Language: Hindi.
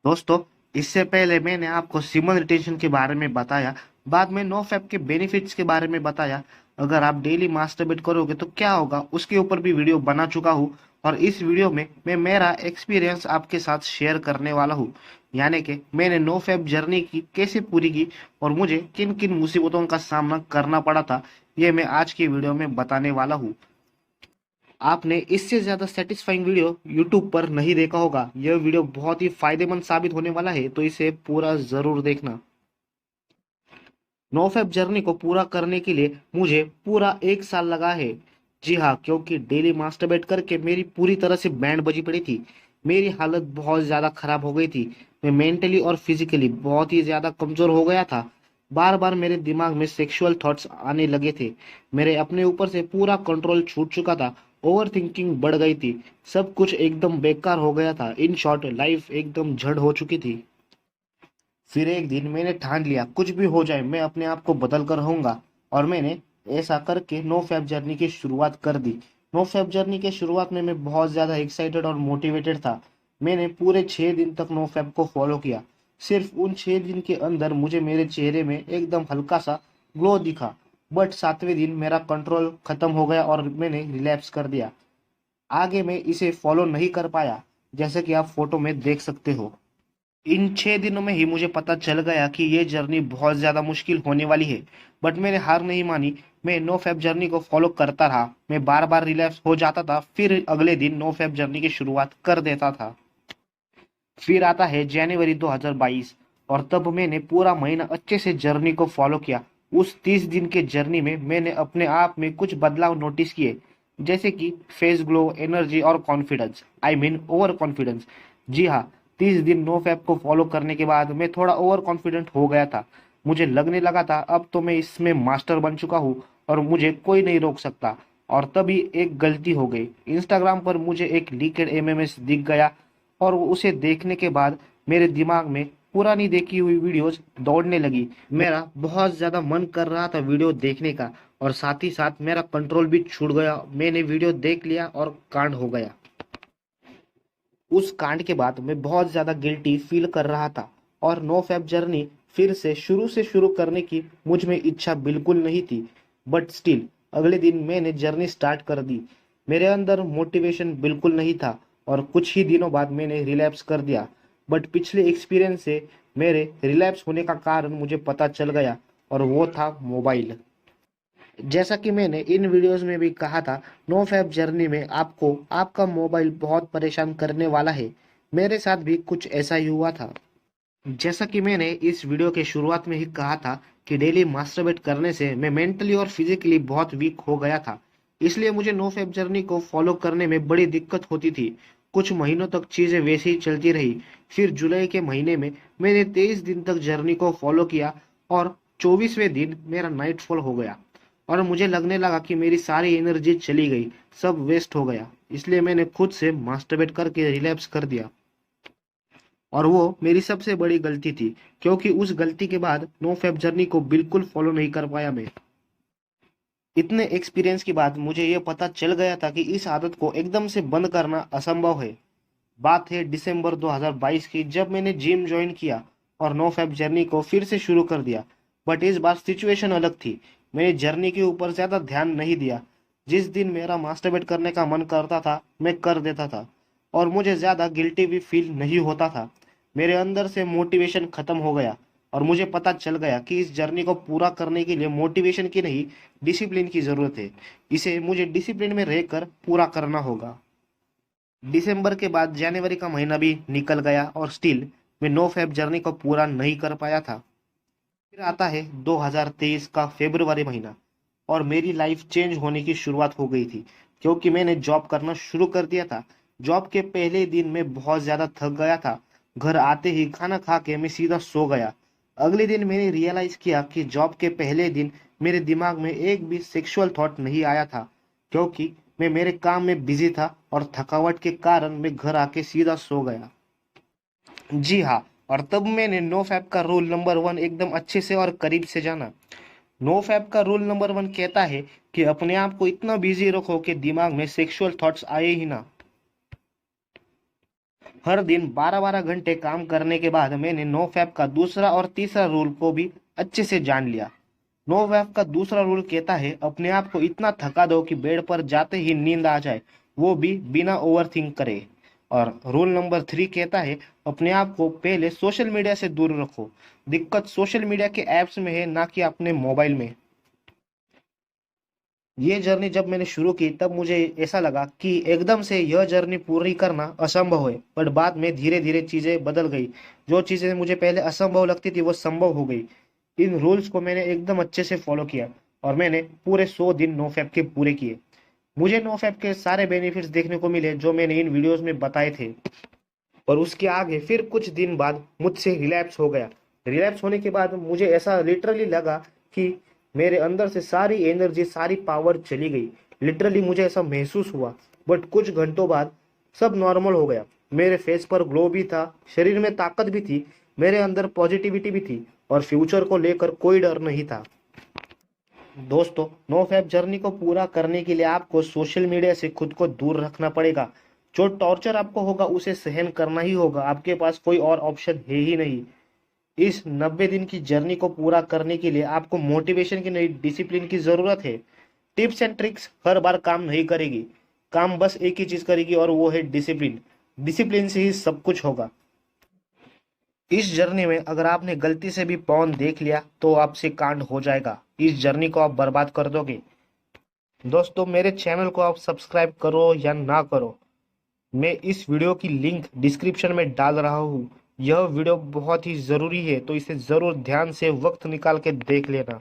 दोस्तों, इससे पहले मैंने आपको सीमन रिटेंशन के बारे में बताया। बाद में नो फैप के बेनिफिट्स के बारे में बताया। अगर आप डेली मास्टरबेट करोगे तो क्या होगा, उसके ऊपर भी वीडियो बना चुका हूँ। और इस वीडियो में मैं मेरा एक्सपीरियंस आपके साथ शेयर करने वाला हूँ। यानी कि मैंने नो फैप जर्नी की कैसे पूरी की और मुझे किन किन मुसीबतों का सामना करना पड़ा था, ये मैं आज की वीडियो में बताने वाला हूँ। आपने इससे ज्यादा सेटिस्फाइंग वीडियो YouTube पर नहीं देखा होगा। यह वीडियो बहुत ही फायदेमंद साबित होने वाला है, तो इसे पूरा जरूर देखना। नोफैप जर्नी को पूरा करने के लिए मुझे पूरा 1 साल लगा है। जी हाँ, क्योंकि डेली मास्टरबेट करके मेरी पूरी तरह से बैंड बजी पड़ी थी। मेरी हालत बहुत ज्यादा खराब हो गई थी। मैं मेंटली और फिजिकली बहुत ही ज्यादा कमजोर हो गया था। बार बार मेरे दिमाग में सेक्सुअल थॉट्स आने लगे थे। मेरे अपने ऊपर से पूरा कंट्रोल छूट चुका था। ओवर थिंकिंग बढ़ गई थी। सब कुछ एकदम बेकार हो गया था। इन शॉर्ट, लाइफ एकदम झड़ हो चुकी थी। फिर एक दिन मैंने ठान लिया, कुछ भी हो जाए मैं अपने आप को बदल कर रहूंगा। और मैंने ऐसा करके नो फैब जर्नी की शुरुआत कर दी। नो फैब जर्नी के शुरुआत में मैं बहुत ज्यादा एक्साइटेड और मोटिवेटेड था। मैंने पूरे 6 दिन तक नो फैब को फॉलो किया। सिर्फ उन 6 दिन के अंदर मुझे मेरे चेहरे में एकदम हल्का सा ग्लो दिखा। बट 7वें दिन मेरा कंट्रोल खत्म हो गया और मैंने रिलैप्स कर दिया। आगे मैं इसे फॉलो नहीं कर पाया, जैसे कि आप फोटो में देख सकते हो। इन 6 दिनों में ही मुझे पता चल गया कि ये जर्नी बहुत ज्यादा मुश्किल होने वाली है। बट मैंने हार नहीं मानी। मैं नो फैब जर्नी को फॉलो करता रहा। मैं बार बार रिलैप्स हो जाता था, फिर अगले दिन नो फैब जर्नी की शुरुआत कर देता था। फिर आता है जनवरी 2022, और तब मैंने पूरा महीना अच्छे से जर्नी को फॉलो किया। उस 30 दिन के जर्नी में मैंने अपने आप में कुछ बदलाव नोटिस किए, जैसे कि फेस ग्लो, एनर्जी और confidence. I mean over confidence. जी हाँ, 30 दिन नो फैप को फॉलो करने के बाद मैं थोड़ा ओवर कॉन्फिडेंट हो गया था। मुझे लगने लगा था अब तो मैं इसमें मास्टर बन चुका हूँ और मुझे कोई नहीं रोक सकता। और तभी एक गलती हो गई। इंस्टाग्राम पर मुझे एक लीकेड एमएमएस दिख गया, और उसे देखने के बाद मेरे दिमाग में पुरानी देखी हुई वीडियोस दौड़ने लगी। मेरा बहुत ज्यादा मन कर रहा था वीडियो देखने का, और साथ ही साथ मेरा कंट्रोल भी छूट गया। मैंने वीडियो देख लिया और कांड हो गया। उस कांड के बाद मैं बहुत ज्यादा गिल्टी फील कर रहा था, और नो फैप जर्नी फिर से शुरू करने की मुझ में इच्छा बिल्कुल नहीं थी। बट स्टिल अगले दिन मैंने जर्नी स्टार्ट कर दी। मेरे अंदर मोटिवेशन बिल्कुल नहीं था, और कुछ ही दिनों बाद मैंने रिलैप्स कर दिया। बट पिछले एक्सपीरियंस से मेरे रिलैप्स होने का कारण मुझे पता चल गया, और वो था मोबाइल। जैसा कि मैंने इन वीडियोस में भी कहा था, नो फैप जर्नी में आपको आपका मोबाइल बहुत परेशान करने वाला है। मेरे साथ भी कुछ ऐसा ही हुआ था। जैसा कि मैंने इस वीडियो के शुरुआत में ही कहा था कि डेली मास्टरबेट करने से मैं मेंटली और फिजिकली बहुत वीक हो गया था। इसलिए मुझे नो फैप जर्नी को फॉलो करने में बड़ी दिक्कत होती थी। कुछ महीनों तक चीजें वैसे ही चलती रही। फिर जुलाई के महीने में मैंने 23 दिन तक जर्नी को फॉलो किया, और 24वें दिन मेरा नाइटफॉल हो गया। और मुझे लगने लगा कि मेरी सारी एनर्जी चली गई, सब वेस्ट हो गया। इसलिए मैंने खुद से मास्टरबेट करके रिलैप्स कर दिया। और वो मेरी सबसे बड़ी गलती थी, क्योंकि उस गलती के बाद नो फैप जर्नी को बिल्कुल फॉलो नहीं कर पाया मैं। इतने एक्सपीरियंस के बाद मुझे ये पता चल गया था कि इस आदत को एकदम से बंद करना असंभव है। बात है दिसंबर 2022 की, जब मैंने जिम ज्वाइन किया और नो फैप जर्नी को फिर से शुरू कर दिया। बट इस बार सिचुएशन अलग थी। मैंने जर्नी के ऊपर ज्यादा ध्यान नहीं दिया। जिस दिन मेरा मास्टरबेट करने का मन करता था मैं कर देता था, और मुझे ज्यादा गिल्टी भी फील नहीं होता था। मेरे अंदर से मोटिवेशन खत्म हो गया, और मुझे पता चल गया कि इस जर्नी को पूरा करने के लिए मोटिवेशन की नहीं, डिसिप्लिन की जरूरत है। इसे मुझे डिसिप्लिन में रहकर पूरा करना होगा। दिसंबर के बाद जनवरी का महीना भी निकल गया, और स्टिल मैं नो फैब जर्नी को पूरा नहीं कर पाया था। फिर आता है 2023 का फरवरी महीना, और मेरी लाइफ चेंज होने की शुरुआत हो गई थी, क्योंकि मैंने जॉब करना शुरू कर दिया था। जॉब के पहले दिन मैं बहुत ज्यादा थक गया था। घर आते ही खाना खा के मैं सीधा सो गया। अगले दिन मैंने रियलाइज किया कि जॉब के पहले दिन मेरे दिमाग में एक भी सेक्सुअल थॉट नहीं आया था, क्योंकि मैं मेरे काम में बिजी था, और थकावट के कारण मैं घर आके सीधा सो गया। जी हाँ, और तब मैंने नो फैप का रूल नंबर 1 एकदम अच्छे से और करीब से जाना। नो फैप का रूल नंबर 1 कहता है कि अपने आप को इतना बिजी रखो कि दिमाग में सेक्सुअल थॉट्स आए ही ना। हर दिन 12-12 घंटे काम करने के बाद मैंने नो फैप का दूसरा और तीसरा रूल को भी अच्छे से जान लिया। नो फैप का दूसरा रूल कहता है अपने आप को इतना थका दो कि बेड पर जाते ही नींद आ जाए, वो भी बिना ओवरथिंक करे। और रूल नंबर 3 कहता है अपने आप को पहले सोशल मीडिया से दूर रखो। दिक्कत सोशल मीडिया के ऐप्स में है, ना कि अपने मोबाइल में। ये जर्नी जब मैंने शुरू की तब मुझे ऐसा लगा कि एकदम से यह जर्नी पूरी करना असंभव है, पर बाद में धीरे धीरे चीजें बदल गई। जो चीजें मुझे पहले असंभव लगती थी वो संभव हो गई। इन रूल्स को मैंने एकदम अच्छे से फॉलो किया और मैंने पूरे 100 दिन नो फैप के पूरे किए। मुझे नो फैप के सारे बेनिफिट्स देखने को मिले जो मैंने इन वीडियोस में बताए थे। और उसके आगे फिर कुछ दिन बाद मुझसे रिलैप्स हो गया। रिलैप्स होने के बाद मुझे ऐसा लिटरली लगा कि मेरे अंदर से सारी एनर्जी, सारी पावर चली गई। लिटरली मुझे ऐसा महसूस हुआ। बट कुछ घंटों बाद सब नॉर्मल हो गया। मेरे फेस पर ग्लो भी था, शरीर में ताकत भी थी, मेरे अंदर पॉजिटिविटी भी थी और फ्यूचर को लेकर कोई डर नहीं था। दोस्तों, नो फैप जर्नी को पूरा करने के लिए आपको सोशल मीडिया से खुद को दूर रखना पड़ेगा। जो टॉर्चर आपको होगा उसे सहन करना ही होगा, आपके पास कोई और ऑप्शन है ही नहीं। इस 90 दिन की जर्नी को पूरा करने के लिए आपको मोटिवेशन की नहीं, डिसिप्लिन की जरूरत है। टिप्स एंड ट्रिक्स हर बार काम नहीं करेगी। काम बस एक ही चीज करेगी और वो है डिसिप्लिन। डिसिप्लिन से ही सब कुछ होगा। इस जर्नी में अगर आपने गलती से भी पॉन देख लिया तो आपसे कांड हो जाएगा। इस जर्नी को आप बर्बाद कर दोगे। दोस्तों, मेरे चैनल को आप सब्सक्राइब करो या ना करो, मैं इस वीडियो की लिंक डिस्क्रिप्शन में डाल रहा हूँ। यह वीडियो बहुत ही ज़रूरी है, तो इसे ज़रूर ध्यान से वक्त निकाल के देख लेना।